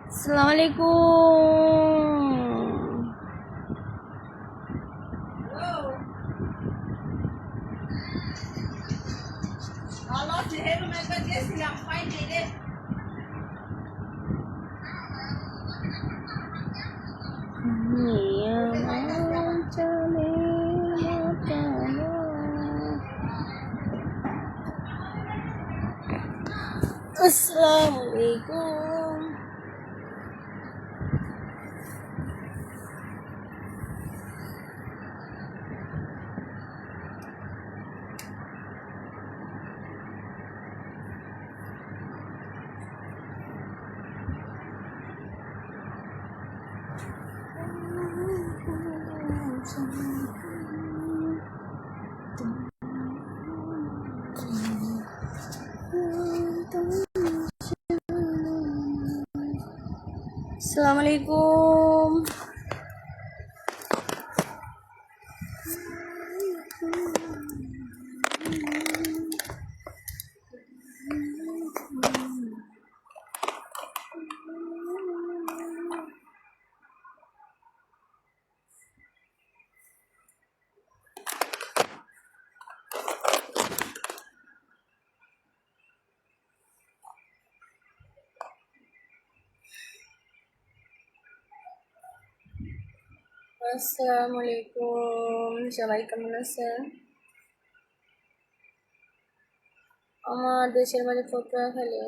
আসসালামু আলাইকুম। আসসালামু আলাইকুম। আসসালামু আলাইকুম। আসসালামু আলাইকুম, সবাই কেমন আছেন? আমার দেশের বাড়ি পটুয়াখালী।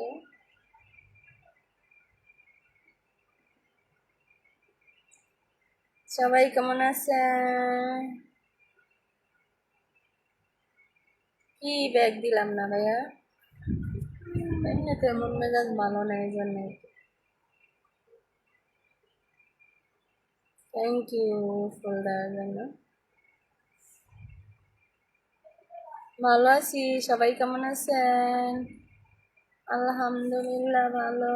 সবাই কেমন আছেন? কি ব্যাগ দিলাম না ভাইয়া, এমনিতে মন মেজাজ ভালো না, এই জন্য। থ্যাংক ইউ ফুল দেওয়ার জন্য। ভালো আছি, সবাই কেমন আছেন? আলহামদুলিল্লাহ ভালো।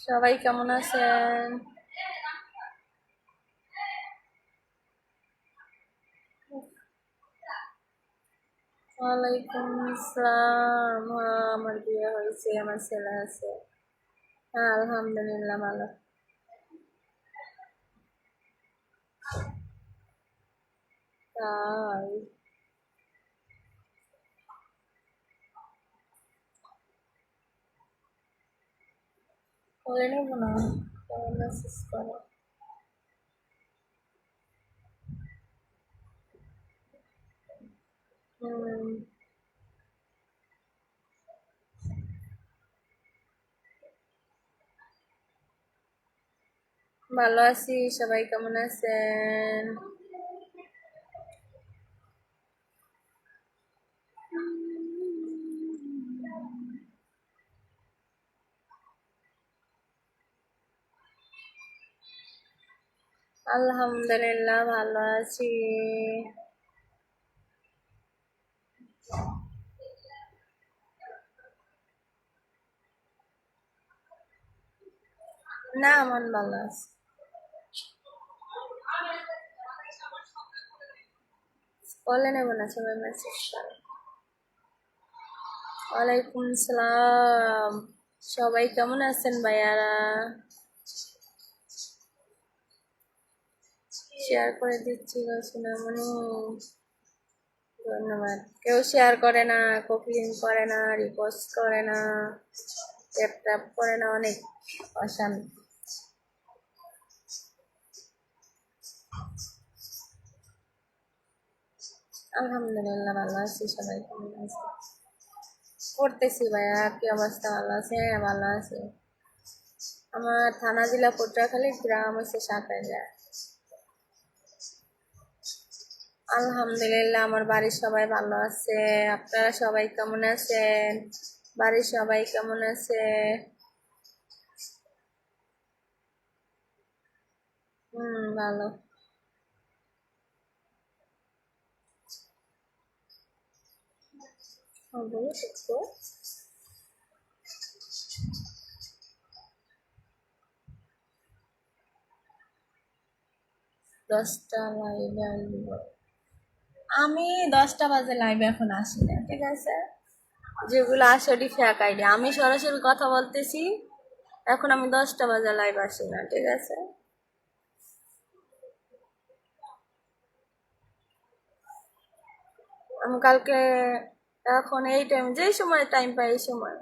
সবাই কেমন আছেন? ওয়ালাইকুম আসসালাম। হ্যাঁ, আমার বিয়ে হয়েছে, আমার ছেলে আছে। হ্যাঁ, আলহামদুলিল্লাহ ভালো। তাই বলে নেব না, মেসেজ করো। হুম, ভালো আছি, সবাই কেমন আছেন? আলহামদুলিল্লাহ ভালো আছি। না, মন ভালো আছে। বলে নেব না, সবাই মেসেজ করো। ওয়ালাইকুম আসসালাম। সবাই কেমন আছেন ভাইয়ারা? শেয়ার করে দিচ্ছি গো সোনামণি, ধন্যবাদ। কেউ শেয়ার করে না, কপিলিং করে না, রিপোস্ট করে না, ট্যাপ ট্যাপ করে না, অনেক অশান্তি। আলহামদুলিল্লাহ ভালো আছি, সবাই কেমন আছে? করতেছি ভাইয়া, কি অবস্থা? ভালো আছে? ভালো আছে। আমার থানা জেলা পটুয়াখালী, গ্রাম হচ্ছে সাঁতাইয়া। আলহামদুলিল্লাহ আমার বাড়ির সবাই ভালো আছে। আপনারা সবাই কেমন আছেন? বাড়ির সবাই কেমন আছে? ভালো। হবে একটু। 10টা লাইভে আসবো। আমি 10টা বাজে লাইভে এখন আসি না, ঠিক আছে? যেগুলো আসলে ফেক আইডি, আমি সরাসরি কথা বলতেছি। এখন আমি 10টা বাজে লাইভ আসি না, ঠিক আছে? আমি কালকে এখন এই টাইম, যেই সময় টাইম পাই এই সময়।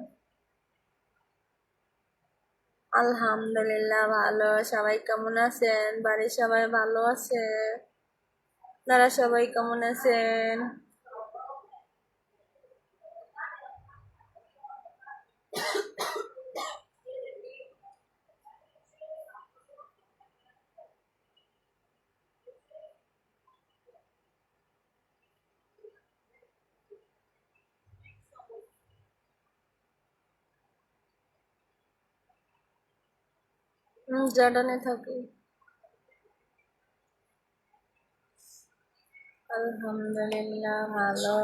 আলহামদুলিল্লাহ ভালো। সবাই কেমন আছেন? বাড়ির সবাই ভালো আছে? আপনারা সবাই কেমন আছেন? জর্ডানে থাকি। আলহামদুলিল্লাহ ভালো।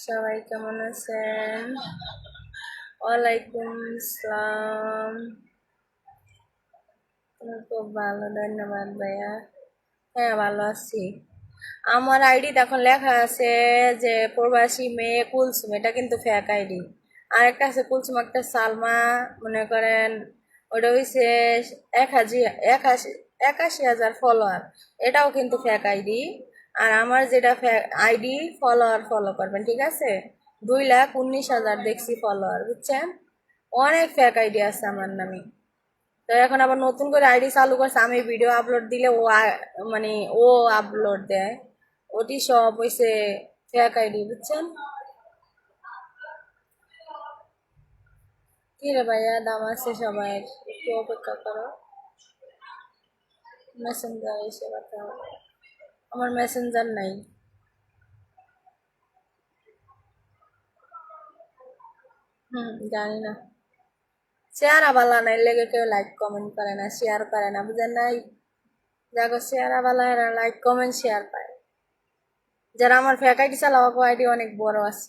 সবাই কেমন আছেন? ওয়ালাইকুম আসসালাম। খুব ভালো, ধন্যবাদ ভাইয়া। হ্যাঁ ভালো আছি। আমার আইডিতে এখন লেখা আছে যে প্রবাসী মেয়ে কুলসুম, এটা কিন্তু ফেক আইডি। আর একটা আছে কুলসুম একটা সালমা, মনে করেন ওটা হইছে 81,000 ফলোয়ার, এটাও কিন্তু ফেক আইডি। আর আমার যেটা ফেক আইডি, ফলোয়ার ফলো করবেন, ঠিক আছে? 2,19,000 দেখছি ফলোয়ার, বুঝছেন? অনেক ফেক আইডি আছে আমার নামে। তো এখন আবার নতুন করে আইডি চালু করছে, আমি ভিডিও আপলোড দিলে মানে ও আপলোড দেয়। ওটি সব হইছে ফেক আইডি, বুঝছেন? কি রে ভাইয়া, দাম আছে সবাই, একটু অপেক্ষা করো। মেসেঞ্জার এসে কথা হবে। আমার মেসেঞ্জার নাই। জানি না। চেহারা বালা নাই লেগে কেউ লাইক কমেন্ট করে না, শেয়ার করে না, বুঝেন নাই? যাকে চেহারা বালা এরা লাইক কমেন্ট শেয়ার পায়। যারা আমার ফেক আইডি চালাবো, আইডি অনেক বড় আছে।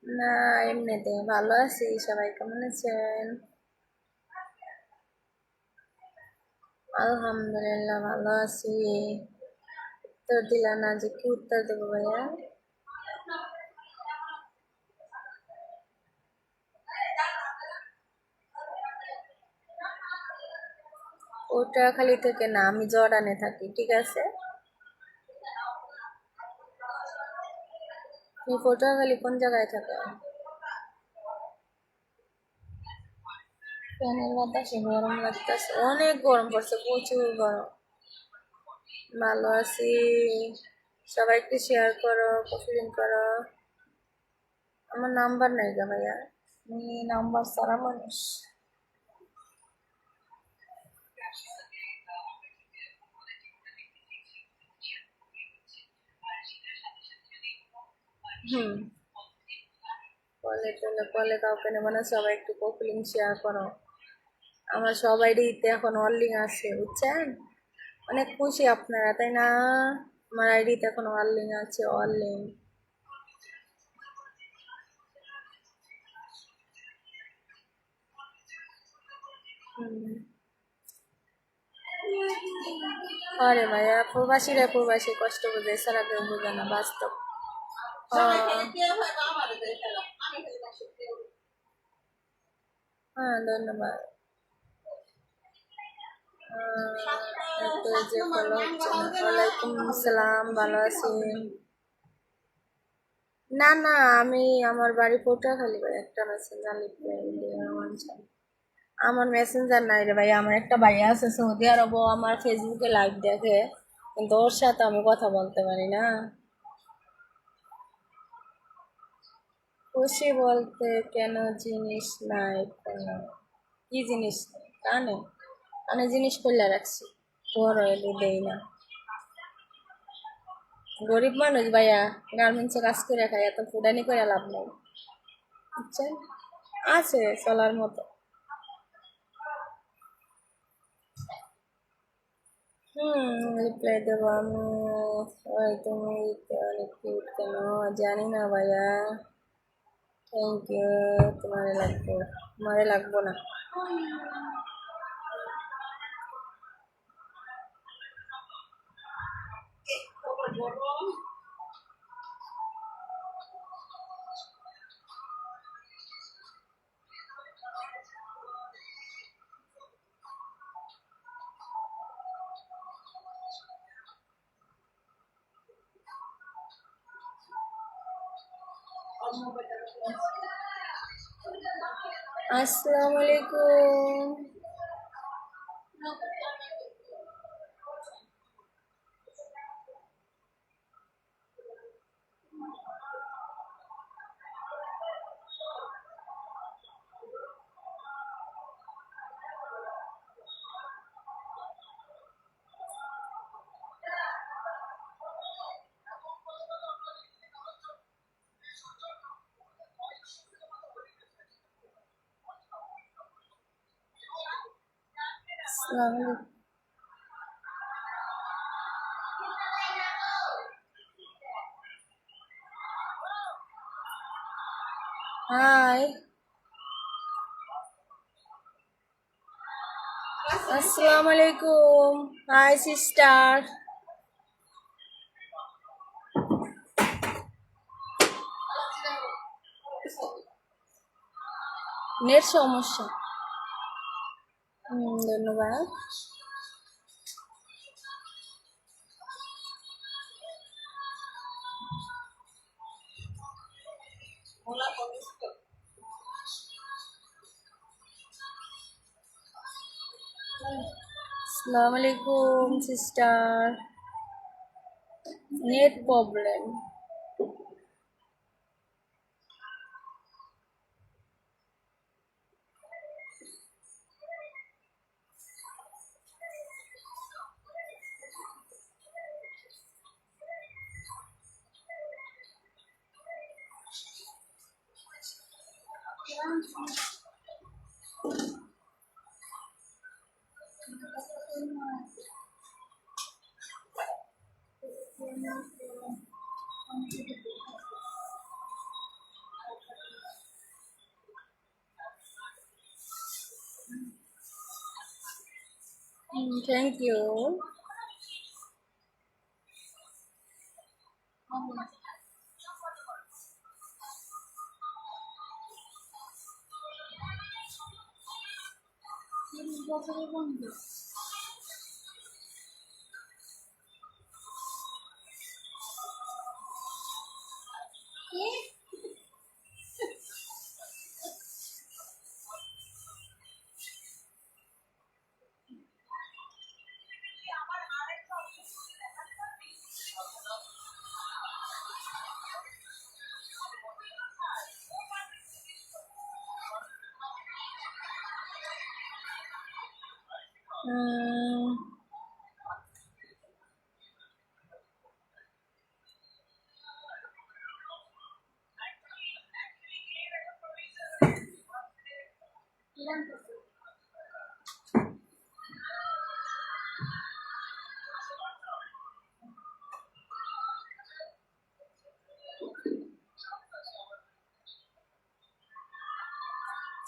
না, এমনিতে ভালো আছি। সবাই কেমন আছেন? আলহামদুলিল্লাহ ভালো আছি। উত্তর দিলা না যে কি উত্তর দেবো ভাইয়া? পটুয়াখালী থেকে না, আমি জর্ডানে থাকি, ঠিক আছে? তুমি পটুয়াখালী কোন জায়গায় থাকো? ফ্যানের বাতাসে গরম লাগতেছে, অনেক গরম পড়ছে, প্রচুর গরম। ভালো আছি। সবাই একটু শেয়ার করো, কপিলিং করো। আমার নাম্বার নাই গা ভাইয়া, আমি নাম্বার ছাড়া মানুষ। হুম, কলে টলে কলে কাউকে নেবো না, সবাই একটু কপিলিং শেয়ার করো। আমার সবাইতে এখন অনলিং আছে, বুঝছেন? অনেক খুশি আপনারা, তাই না? আমার আইডিতে এখন অনলিং আছে, অনলিং। আরে ভাইয়া, প্রবাসীরা প্রবাসী কষ্ট বোঝে, সারা কেউ বোঝে না বাস্তব। হ্যাঁ ধন্যবাদ। একটু যে ফলো হচ্ছে না। ওয়ালাইকুম আসসালাম, ভালো আছি। না না, আমি আমার বাড়ি পটুয়াখালী ভাই, একটা মেসেঞ্জার লিখবে। আমার মেসেঞ্জার নাই রে ভাই। আমার একটা ভাইয়া আছে সৌদি আরব, আমার ফেসবুকে লাইভ দেখে, কিন্তু ওর সাথে আমি কথা বলতে পারি না। খুশি বলতে কেন, জিনিস নাই কোনো। কি জিনিস নেই? কানে কানে জিনিস করলে রাখছি, বড় এলে দেই না। গরিব মানুষ ভাইয়া, গার্মেন্টসে কাজ করে খাই, এত ফুডানি করে লাভ নেই, বুঝছেন? আছে চলার মতো। রিপ্লাই দেবো আমি। ওই তুমি অনেক কিউট কেন? জানি না ভাইয়া। Thank you. তোমারে লাগবো, তোমারে লাগবো না। আসসালামু আলাইকুম। আসসালামু আলাইকুম। হাই, আসসালামু আলাইকুম। High sister. নেট সমস্যা। ধন্যবাদ। আসসালামু আলাইকুম sister. Net problem. Thank you.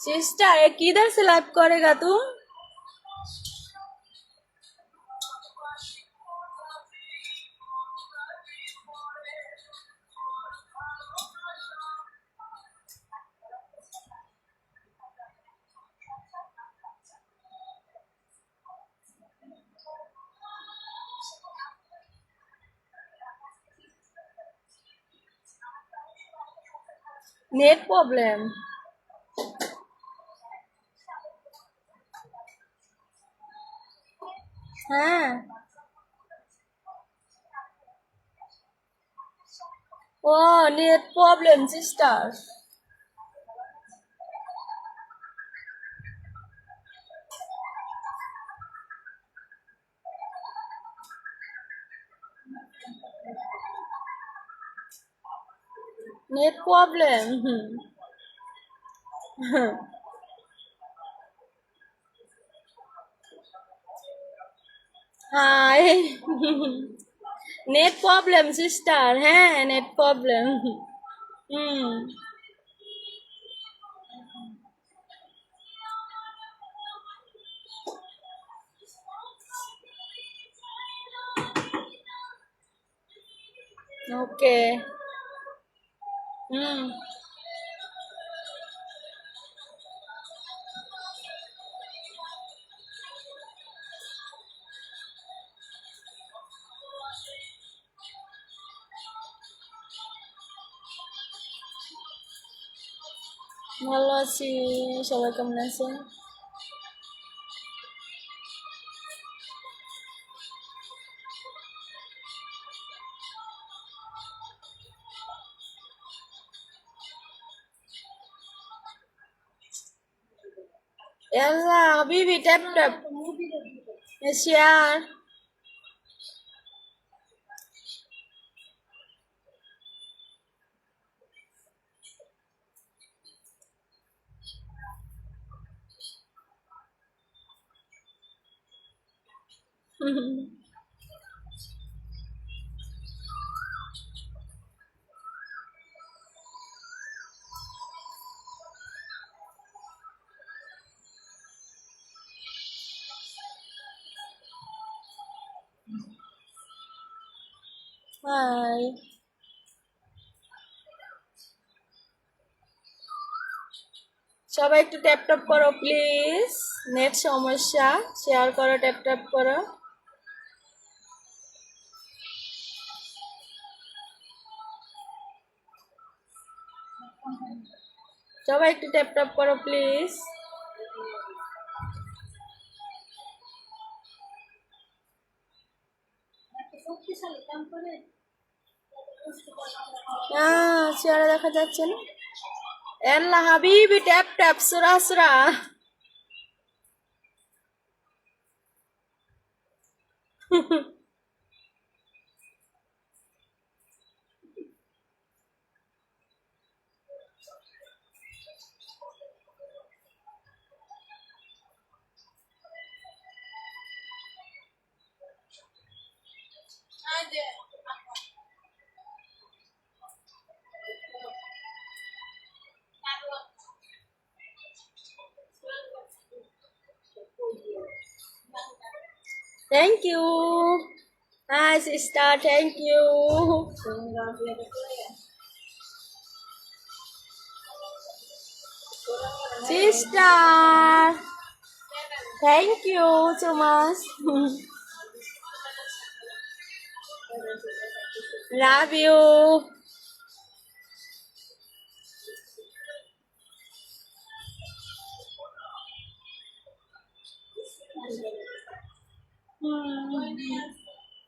Sister ये किधर से लाइव करेगा तू? Net problem. हाँ, ओ net problem sister. Net problem. Hi. Net problem sister है, नेट प्रॉब्लम। ওকে। হুম। ভালো আছি। সবাই কেমন আছে? يلا حبيبي تاب تاب اشياء. হাই। সবাই একটু ট্যাপ ট্যাপ করো প্লিজ। নেট সমস্যা। শেয়ার করো, ট্যাপ ট্যাপ করো। সবাই একটু ট্যাপ ট্যাপ করো প্লিজ। চেহারা দেখা যাচ্ছে না। এল্লা হাবিবি ট্যাপ ট্যাপ সুরা সুরা। Thank you. Hi sister, thank you. Sister, thank you so much. Love you.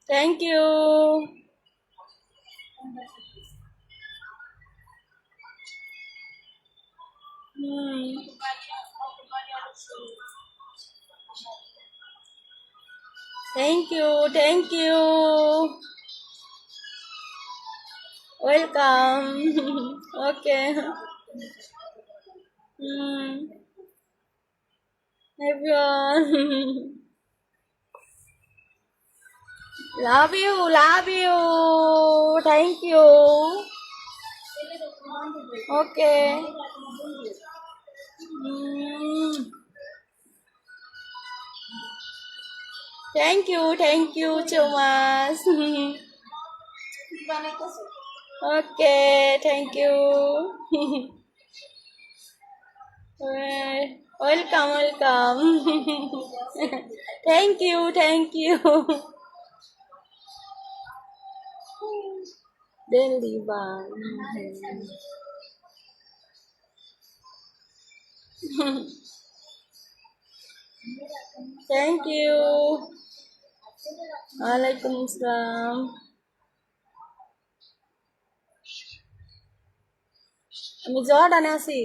Thank you. Thank you, thank you. Welcome. Okay. Everyone. Love you, love you. Thank you. Okay. Thank you so much. Okay, thank you. Welcome, welcome. Thank you, thank you. Delhi bang. Thank you. Waalaikumsalam. আমি জর্ডানে আছি।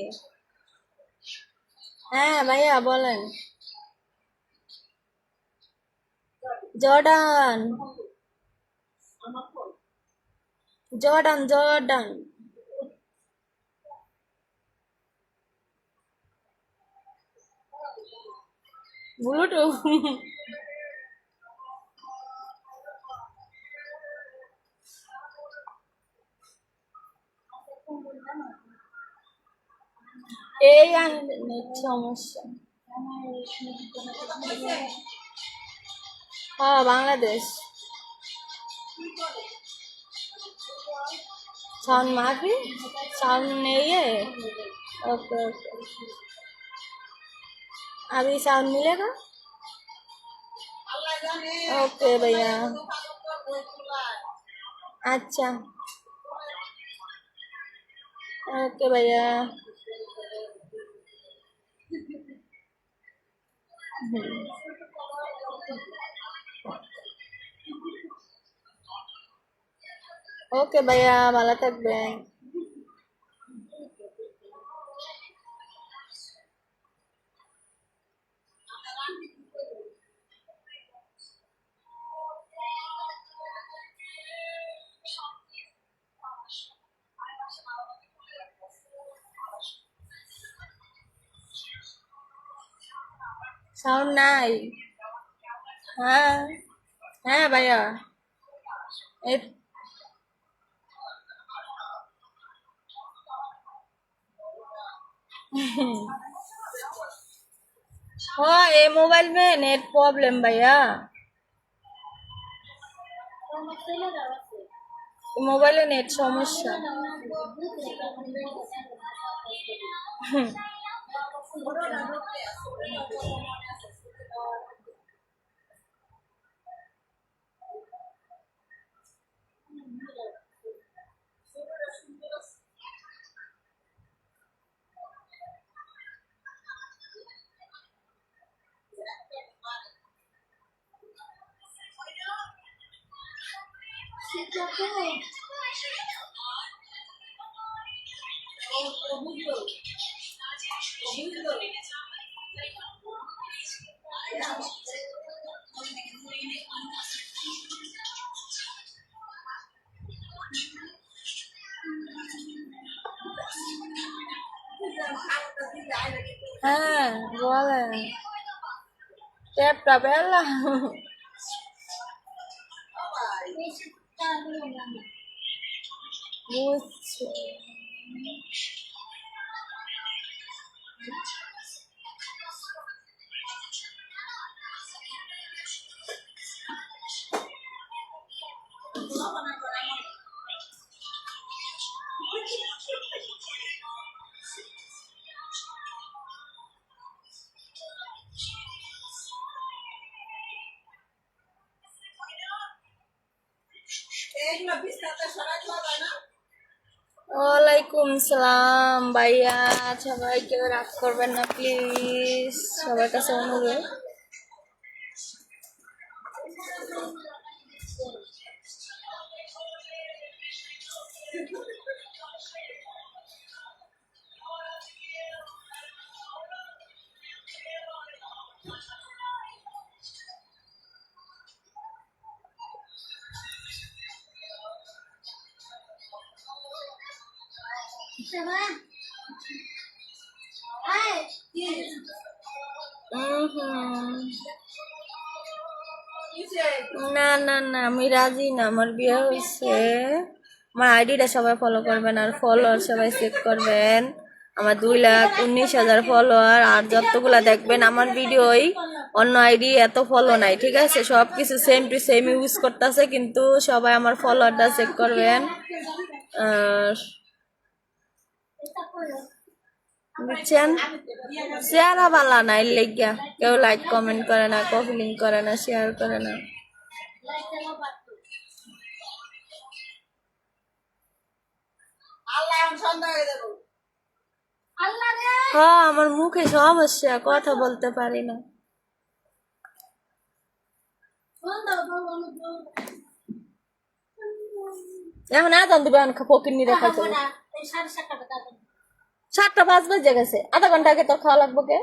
হ্যাঁ ভাইয়া বলেন। Jordan, Jordan, Jordan. Bluetooth. এই net সমস্যা। হ্যাঁ Bangladesh. Sound माफी साउंड नहीं है। ओके ओके, अभी साउंड मिलेगा। ओके भैया, अच्छा ओके भैया। ওকে ভাইয়া, ভালো থাকবেন। সাউন্ড নাই। হ্যাঁ হ্যাঁ ভাইয়া, ए- हाँ, ये मोबाइल में नेट प्रॉब्लम भैया, মোবাইলে নেট সমস্যা। হ্যাঁ বলেন, ট্যাপটা পেলাম। বুঝছি। ওয়ালাইকুম সালাম ভাইয়া, সবাই কেউ রাগ করবেন না প্লিজ, সবার কাছে অনুরোধ। না না না, আমি রাজি না, আমার বিয়ে হয়েছে। আমার আইডিটা সবাই ফলো করবেন আর ফলোয়ার সবাই চেক করবেন। আমার 2,19,000 ফলোয়ার, আর যতগুলা দেখবেন আমার ভিডিওই, অন্য আইডি এত ফলো নাই, ঠিক আছে? সব কিছু সেম টু সেম ইউজ করতেছে, কিন্তু সবাই আমার ফলোয়ারটা চেক করবেন। আর বুঝছেন, চেহারা বালা নাই লেগিয়া কেউ লাইক কমেন্ট করে না, কপি লিঙ্ক করে না, শেয়ার করে না। হ্যাঁ, আমার মুখে সমস্যা, কথা বলতে পারি না। এখন আদান দিবে, এখন ফকির নিয়ে রেখা চলে 7:05 বেজে গেছে, আধা ঘন্টা আগে তোর খাওয়া লাগবো কে?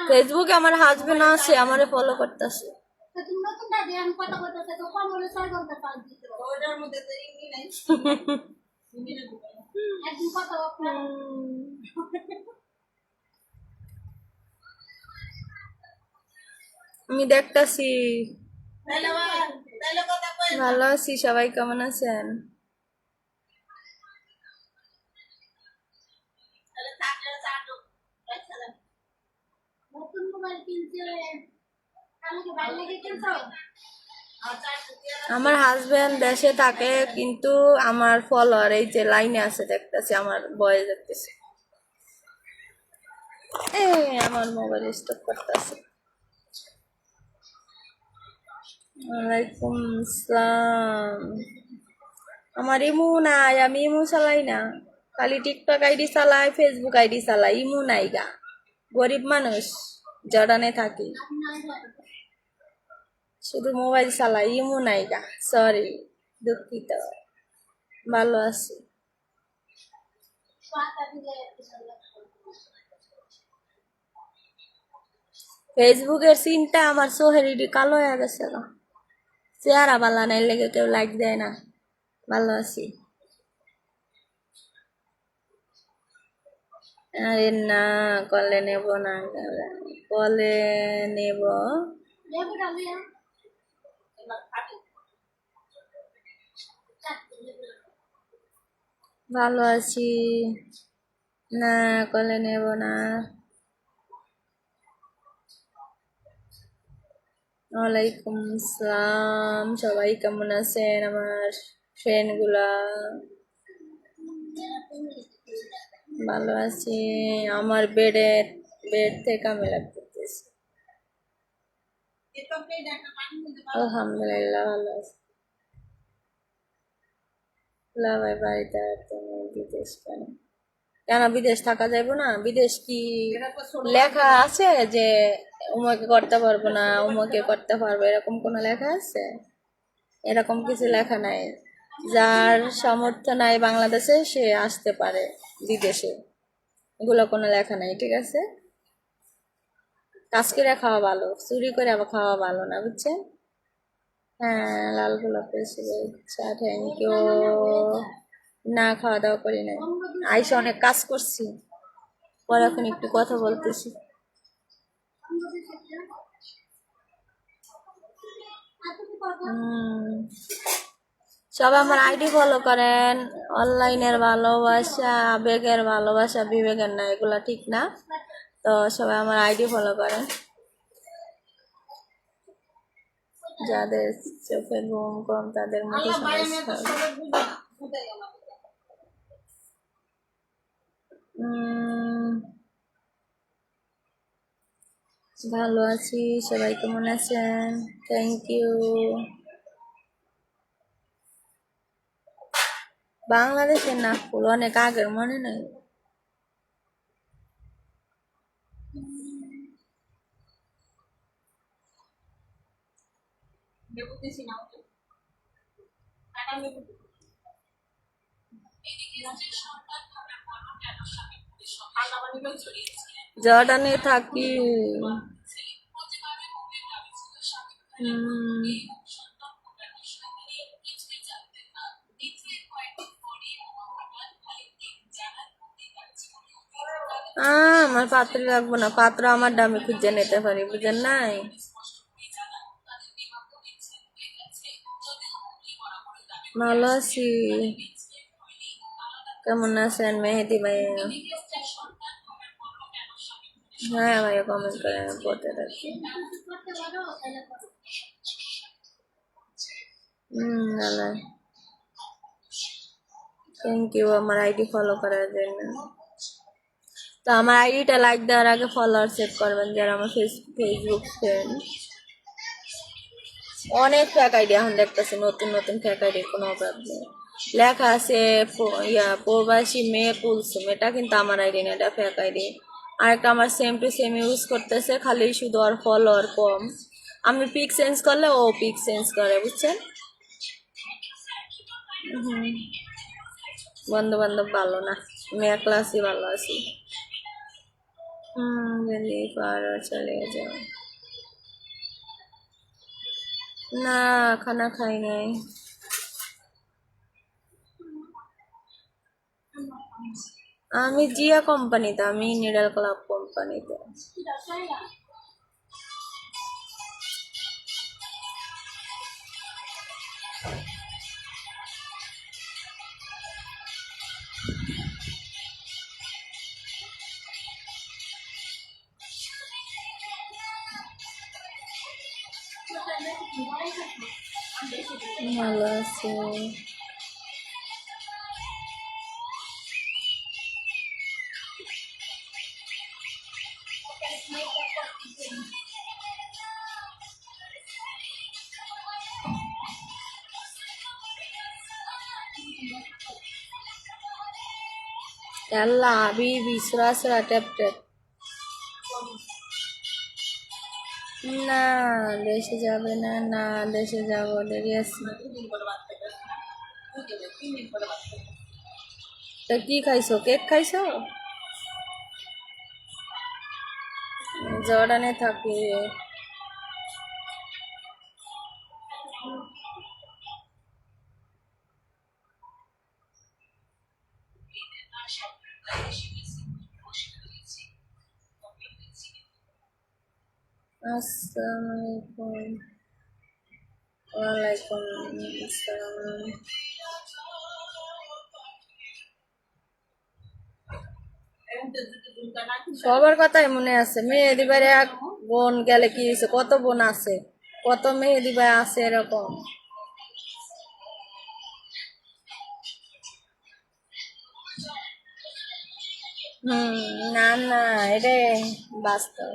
ফেসবুকে আমার হাজবেন্ড আছে, আমারে ফলো করতেছে। আমি দেখতাছি। ভালো আছি, সবাই কেমন আছেন? আমার হাজবেন্ড দেশে থাকে, কিন্তু আমার ফলোয়ার এই যে লাইনে আছে দেখতেছি, আমার বয়স দেখতেছি। আমার মোবাইল স্টপ করতেছে। ওয়ালাইকুম আসসালাম। আমার ইমু নাই, আমি ইমু চালাই না, খালি টিকটক আইডি চালাই, ফেসবুক আইডি চালাই, ইমু নাই গা। গরিব মানুষ, জর্ডানে থাকি, শুধু মোবাইল চালাই, ইমু নাই গা। সরি, দুঃখিত। ভালো আছি। ফেসবুকের সিনটা আমার সোহেরিডি কালো হয়ে গেছে গা। চেহারা ভালো নাই লেগে কেউ লাইক দেয় না। ভালো আছি। আরে না, কলে নেব না, কলে নেব। ভালো আছি। না, কলে নেব না। ওয়ালাইকুম আসসালাম। সবাই কেমন আছেন আমার ফ্রেন্ড গুলা? ভালো আছি। আমার বেড থেকে আমি লাগতেছি। আলহামদুলিল্লাহ ভালো আছি। ভাই বাড়িতে, তুমি বিদেশ কেন? কেন বিদেশ থাকা যাবে না? বিদেশ কি লেখা আছে যে উমাকে করতে পারবো না, উমাকে করতে পারবো, এরকম কোনো লেখা আছে? এরকম কিছু লেখা নাই। যার সামর্থ্য নাই বাংলাদেশে, সে আসতে পারে বিদেশে, এগুলো কোনো লেখা নাই, ঠিক আছে? কাজ করে খাওয়া ভালো, চুরি করে আবার খাওয়া ভালো না, বুঝছেন? হ্যাঁ, লাল গোলাপের শুভেচ্ছা, থ্যাংক ইউ। না, খাওয়া দাওয়া করি নাই, আইসা অনেক কাজ করছি, পরে এখন একটু কথা বলতেছি। সবাই আমার আইডি ফলো করেন। অনলাইনের ভালোবাসা আবেগের, ভালোবাসা বিবেকের না, এগুলা ঠিক না। তো সবাই আমার আইডি ফলো করেন। যাদের চোখে ঘুম কম তাদের মুখে সমস্যা। ভালো আছি। সবাই কেমন আছেন? Thank you. বাংলাদেশের নাগপুর অনেক আগের, মনে নাই। জর্ডানে থাকি। আমার পাত্র লাগবো না, পাত্র আমার দামে খুঁজে নিতে পারি, বুঝেন নাই? ভালো আছি। কেমন আছেন মেহেদি ভাই? হ্যাঁ ভাইয়া, কমেন্ট করে আমি পড়তে থাকি। ভালো। থ্যাংক ইউ আমার আইডি ফলো করার জন্য। তো আমার আইডিটা লাইক দেওয়ার আগে ফলোয়ার সেভ করবেন, যারা আমার ফেসবুক ফ্রেন্ড। অনেক ফ্যাক আইডি এখন দেখতেছি, নতুন নতুন ফ্যাক আইডি, কোনো অভাব নেই। লেখা আছে প্রবাসী মেয়ে কুলসুম, এটা কিন্তু আমার আইডি না, এটা ফ্যাক আইডি। আরেকটা আমার সেম টু সেম ইউজ করতেছে, খালি শুধু আর ফলোয়ার কম। আমি পিক চেঞ্জ করলে ও পিক চেঞ্জ করে, বুঝছেন? বন্ধু বান্ধব ভালো না, আমি একলা আছি, ভালো আছি। যদি পারো চলে যাও। না, খানা খাই নাই। আমি জিয়া কোম্পানিতে, আমি নিডাল ক্লাব কোম্পানিতে। ভালো আছি। يلا حبيبي سرعة سرعة تاب تاب না দেশে যাবে না, না দেশে যাবো, দেরি আছে। তো কি খাইছো, কেক খাইছো? জর্ডানে থাকি। আসসালামু আলাইকুম। ওয়ালাইকুম আসসালাম। সবার কথাই মনে আছে। মেহেদি ভাইয়ের এক বোন গেলে কি হয়েছে, কত বোন আছে, কত মেহেদি ভাই আছে এরকম। না না, এটাই বাস্তব।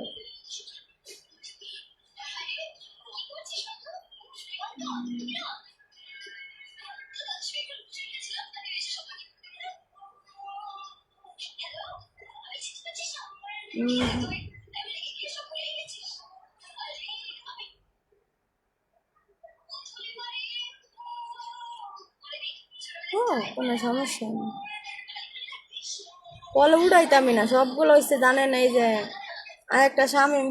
ও কোনো সমস্যা নেই, কল উঠাইতামই না, সবগুলো হচ্ছে জানেন। এই যে আর একটা স্বামী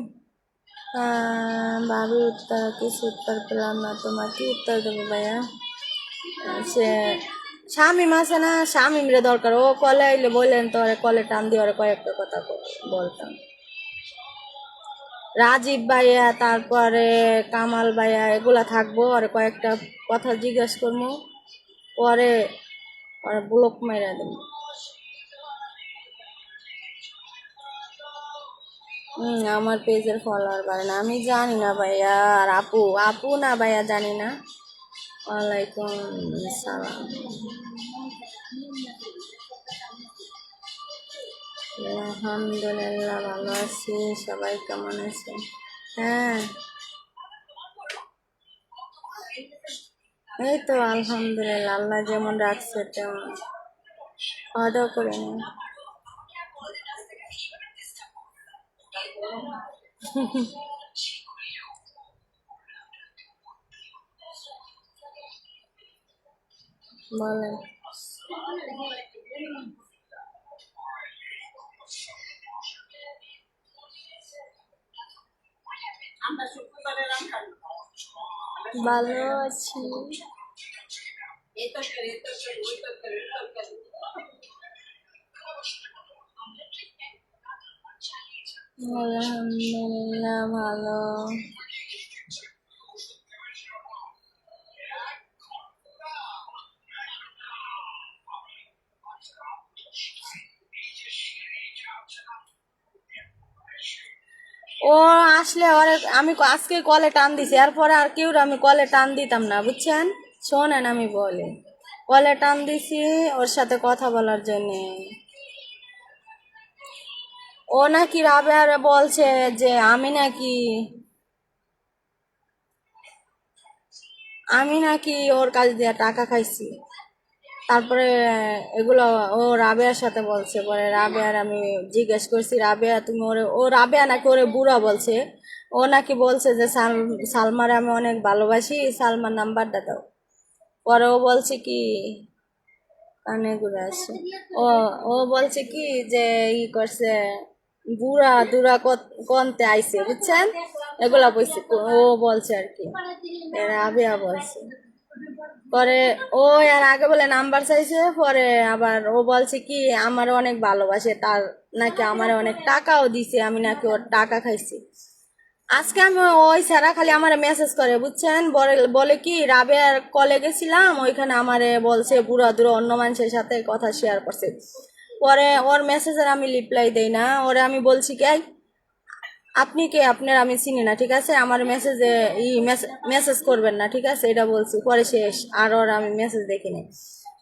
ভাবি উত্তর, কিছু উত্তর পেলাম না, তোমার কি উত্তর দেবো ভাইয়া? সে শামিম আছে না, শামিমরে দরকার, ও কলে আইলে বললেন তো, কলে টান দিয়ে ওরে কয়েকটা কথা বলতাম। রাজীব ভাইয়া, তারপরে কামাল ভাইয়া, এগুলা থাকবো, আর কয়েকটা কথা জিজ্ঞেস করবো, পরে ওরা ব্লক মাইরা দেবো। আমার পেজের ফলোয়ার বাড়ে না, আমি জানি না ভাইয়া। আর আপু, আপু না ভাইয়া, জানি না। ওয়ালাইকুম সালাম। আলহামদুলিল্লাহ ভালো আছি, সবাই কেমন আছে? হ্যাঁ এই তো আলহামদুলিল্লাহ, আল্লাহ যেমন রাখছে তেমন। খাওয়া দাওয়া করে নি? বলেন। ভালো আছি। আলহামদুলিল্লাহ ভালো। ও আসলে ওরে আমি আজকে কলে টান দিছি, এরপরে আর কেউ আমি কলে টান দিতাম না, বুঝছেন? শোনেন আমি বলি, কলে টান দিছি ওর সাথে কথা বলার জন্যে। ও নাকি রাবেয়ারে বলছে যে আমি নাকি ওর কাছ দিয়ে টাকা খাইছি। তারপরে এগুলো ও রাবেয়ার সাথে বলছে, পরে রাবেয়ার আমি জিজ্ঞেস করছি, রাবেয়া তুমি ওরে, ও রাবেয়া নাকি ওরে বুড়া বলছে। ও নাকি বলছে যে সালমারে আমি অনেক ভালোবাসি, সালমার নাম্বারটা দাও। পরে ও বলছে কি, কানে ঘুরে আসে, ও ও বলছে কি যে ই করছে, বুড়া দুরা কনতে আইছে, বুঝছেন? এগুলা বলছে, ও বলছে আর কি, রাবেয়া বলছে। পরে ও এর আগে বলে নাম্বার চাইছে, পরে আবার ও বলছে কি আমার অনেক ভালোবাসে, তার নাকি আমার অনেক টাকাও দিছে, আমি নাকি ওর টাকা খাইছি। আজকে আমি ওই স্যারা খালি আমার মেসেজ করে, বুঝছেন? বলে কি রাবেয়ার কলে গেছিলাম, ওইখানে আমারে বলছে বুড়া দুরা অন্য মানুষের সাথে কথা শেয়ার করছে। পরে ওর মেসেজের আমি রিপ্লাই দেই না, ওরে আমি বলছি কি আপনি কে? আপনার আমি চিনি না, ঠিক আছে? আমার মেসেজে মেসেজ করবেন না, ঠিক আছে? এটা বলছি, পরে শেষ। আর ওর আমি মেসেজ দেখিনি।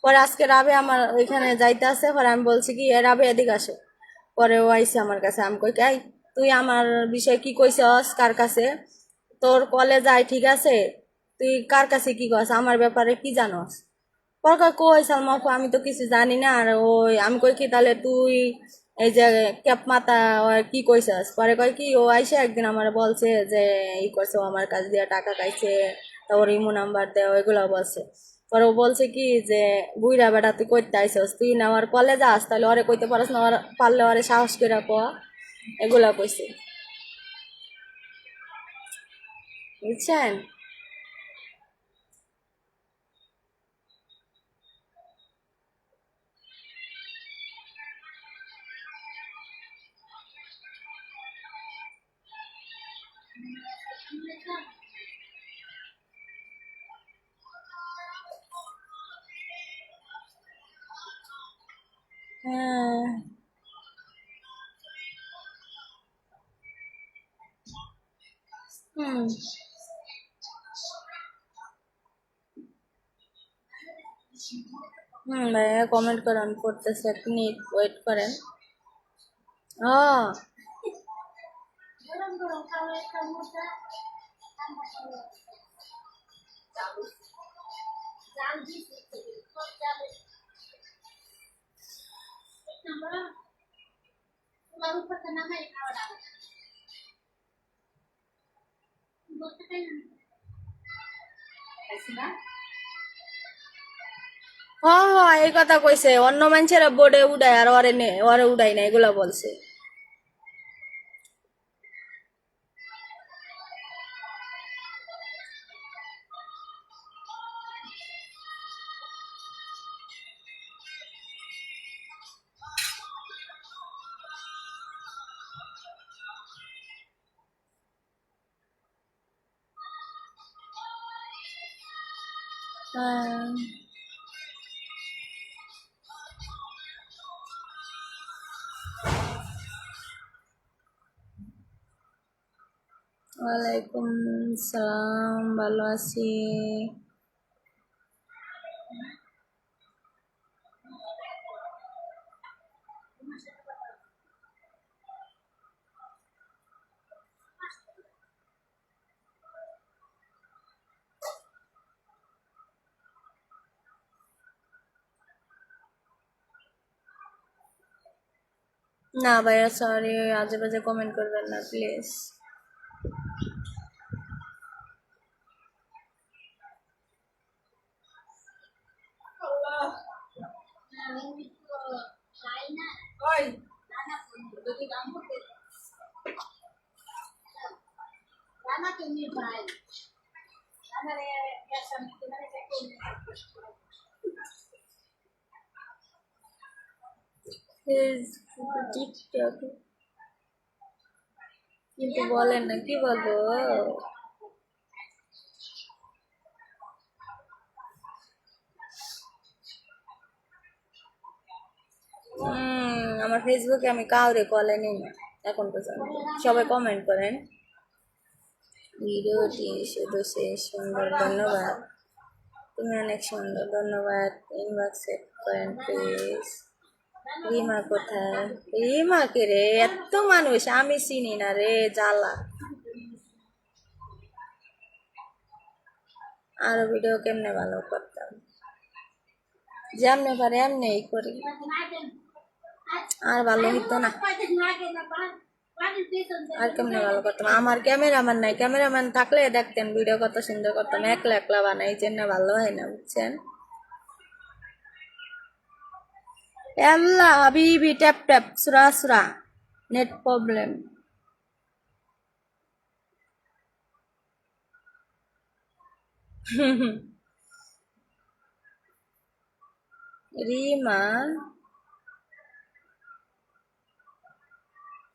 পরে আজকে রাবে আমার ওইখানে যাইতে আছে, পরে আমি বলছি কি, এ রাবে এদিকে আসো। পরে ও আইসে আমার কাছে, আমি কই এই তুই আমার বিষয়ে কি কইছস কার কাছে? তোর কলে যাই, ঠিক আছে? তুই কার কাছে কি কস, আমার ব্যাপারে কি জানস? পরে কয় কই সালমা আপু, আমি তো কিছু জানি না। আর ওই আমি কই কি, তাহলে তুই এই যে ক্যাপ মাথা ওর কি কইছস? পরে কয় কি, ও আইসা একদিন আমার বলছে যে ই করছে, ও আমার কাছ দিয়ে টাকা খাইছে, তারপর ইমো নাম্বার দেয়, ওইগুলো বলছে। পরে ও বলছে কি যে বুইরা বেটা তুই কইতে আইসস, তুই না আমার কলে যাস, তাহলে ওরে কইতে পারস না? পারলে ওরে সাহস করে ক, এগুলা কইছে, বুঝছেন? হ্যাঁ। হুম। হুম ভাইয়া, কমেন্ট করেন, করতেছে, আপনি ওয়েট করেন। ও, হ হ, এই কথা কইছে, অন্য মানুষের বোর্ডে উড়ায় আর ওরে উড়াই না, এগুলা বলছে। হ্যাঁ। ওয়ালাইকুম সালাম, ভালো আছি। না ভাইয়া, সরি, আজে বাজে কমেন্ট করবেন না প্লিজ। টিকটক, কিন্তু বলেন না, কি বলবো? আমার ফেসবুকে আমি কাউরে কলে নিই না এখন পর্যন্ত। সবাই কমেন্ট করেন। ভিডিওটি শুধু শেষ সুন্দর, ধন্যবাদ। তুমি অনেক সুন্দর, ধন্যবাদ। ইনবক্স চেক করেন প্লিজ। রিমা কোথায়? রিমা কে রে? এত মানুষ আমি চিনি না রে, জ্বালা। আরো ভিডিও কেমনে ভালো করতাম, যেমনে পারে এমনি করি, আর ভালো হইতো না। আর কেমনে ভালো করতাম, আমার ক্যামেরাম্যান নাই, ক্যামেরাম্যান থাকলে দেখতেন ভিডিও কত সুন্দর করতাম, একলা একলা বানাই, এই জন্য ভালো হয় না, বুঝছেন? আল্লাহ হাবিবি, ট্যাপ ট্যাপ, সুরা সুরা, নেট প্রবলেম। রিমা,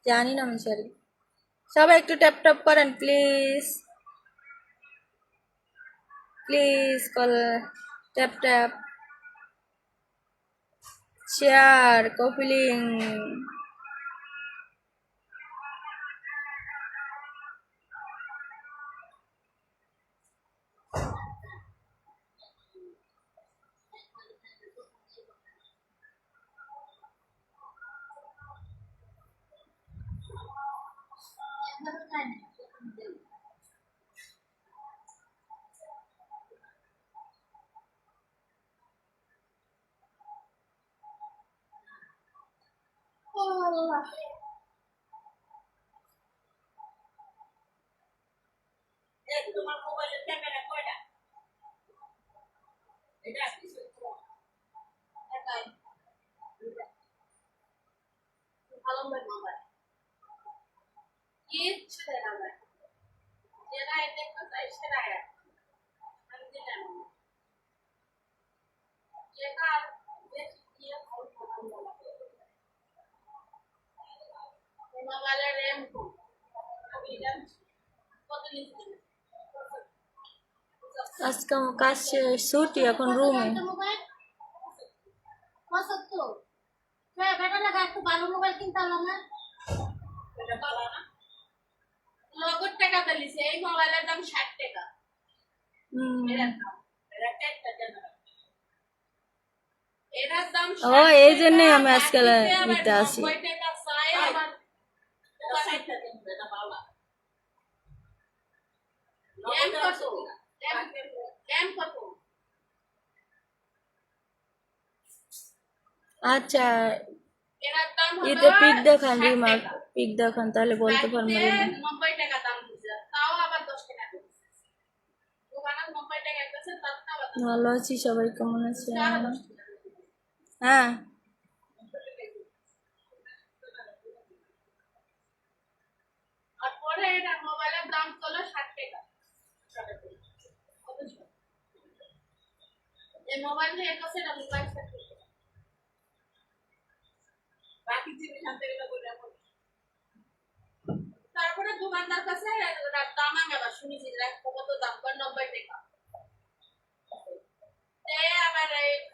জানি না আমি, সরি। সবাই একটু ট্যাপ ট্যাপ করেন please, please call, tap tap, share, কপিলিং। তোমার মোবাইলের ক্যামেরা কয়টা? এটা এটাই ভালো মোবাইল কিচ্ছু দেয় না ভাই, যেটা এটা চাই সেটাই আমি দিলাম, যেটা বেশি দিয়ে মোবাইলের র্যাম কম, আমি র্যাম কত নিচ্ছি আজকে কাজ ছুটি, এখন রুমে। ভালো মোবাইল কিনতে হলো না, নগদ টাকা দিয়েছে, এই মোবাইলের দাম 60 টাকা। এটার দাম ও এই জন্যই আমি আজকাল নিতে আসি। আচ্ছা এটা পিক দেখান, রিমার্ক পিক দেখান, তাহলে বলতে পারবো। 90 টাকা দাম দিছে, তাও আবার 10 টাকা দিছে। দোকানে 90 টাকা দিছে, তাও আবার ভালো আছি, সবাই কেমন আছে? হ্যাঁ আর পরে এটা মোবাইলের দাম চলো 60 টাকা। এই মোবাইল দিয়ে একটা সেটা মোবাইল বাকি জিনিস আনতে গেলে বলে তারপরে দোকানদার কাছে দাম আমি আবার শুনেছি কত দাম করে 90 টাকা। আবার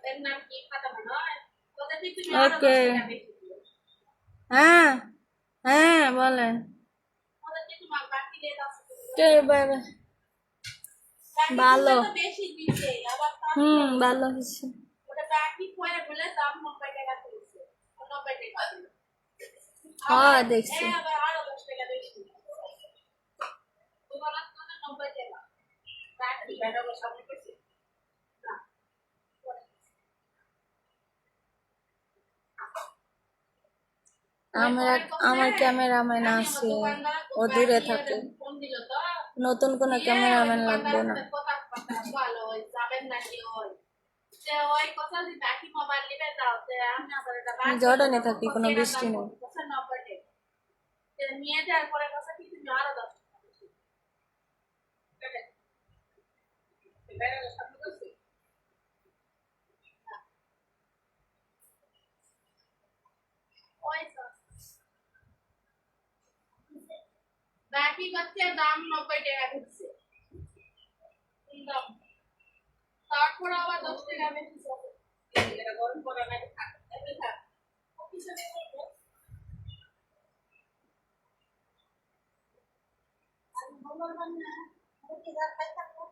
এর নাম কি খাতা মনে হয় ওকে। হ্যাঁ হ্যাঁ বলেন। ভালো ভালো হয়েছে। হ্যাঁ দেখছি। আমার ক্যামেরাম্যান আছে, ও দূরে থাকে, নতুন কোনো ক্যামেরাম্যান লাগবে না। জর্ডানে থাকি, কোনো বৃষ্টি নেই। বাকি বাচ্চা দাম 90 টাকা ঢুকছে, তারপর আবার 10 টাকা বেশি হবে। এটা গরম করা না থাক এমনি থাক পিছনে করব। আর বলবার না ওকে যা খাই থাকো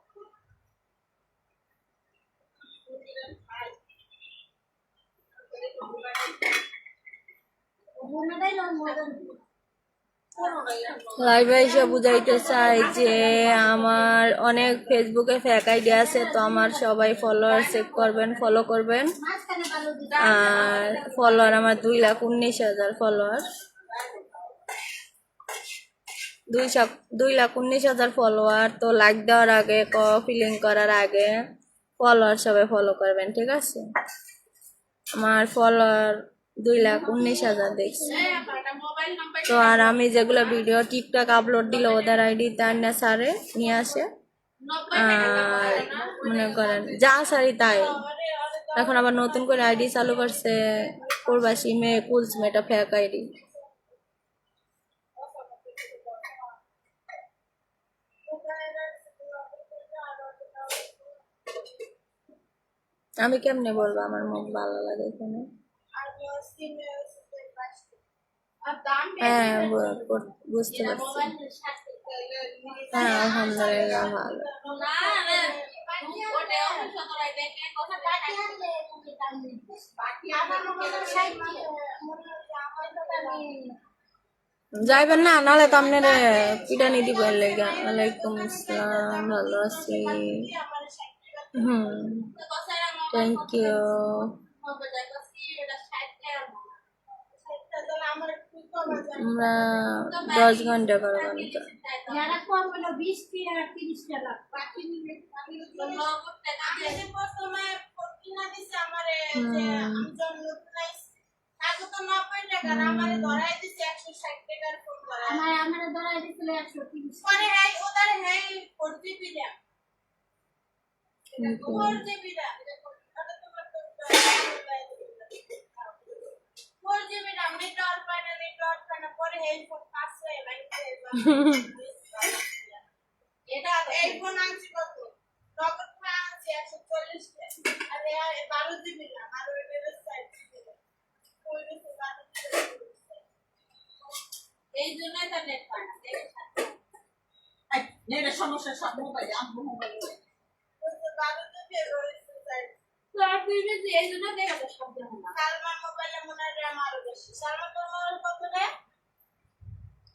লাইভে এসে বুঝাইতে চাই যে আমার অনেক ফেসবুকে ফেক আইডি আছে, তো আমার সবাই ফলোয়ার চেক করবেন, ফলো করবেন। আর ফলোয়ার আমার 2,19,000 ফলোয়ার, 2,19,000 ফলোয়ার। তো লাইক দেওয়ার আগে, ফিলিং করার আগে ফলোয়ার সবাই ফলো করবেন, ঠিক আছে? আমার ফলোয়ার 2,19,000 দেখছি। তো আর আমি যেগুলো ভিডিও টিকটক আপলোড দিলে ওদের আইডি তার না সারে নিয়ে আসে, আর মনে করেন যা সারি তাই। এখন আবার নতুন করে আইডি চালু করছে প্রবাসী মেয়ে কুলসুম, এটা ফেক আইডি। আমি কেমনে বলবো আমার মুখ ভালো লাগে এখানে? হ্যাঁ বুঝতে পারছি। হ্যাঁ আলহামদুলিল্লাহ ভালো। যাইবেন না, নাহলে তো আপনার পিটানি দিব এর লেগা। ওয়ালাইকুম আসসালাম, ভালো আছি। হুম, থ্যাংক ইউ। আমরা 10 ঘন্টা করে ঘন্টা।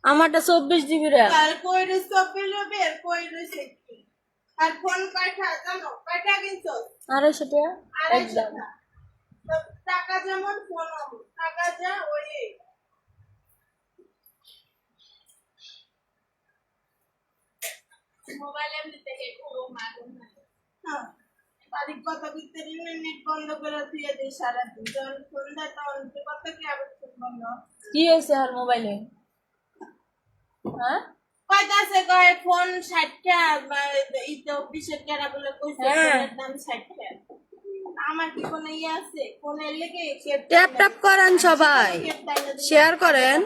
আমারটা 24 GB রে। আড়াইশো টাকা একদম। কি হয়েছে আর মোবাইলে? হ্যাঁ, ট্যাপ ট্যাপ করেন সবাই, শেয়ার করেন।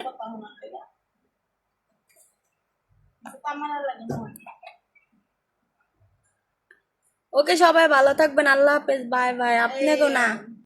ওকে, সবাই ভালো থাকবেন, আল্লাহ হাফেজ, বাই বাই। আপনাকেও না।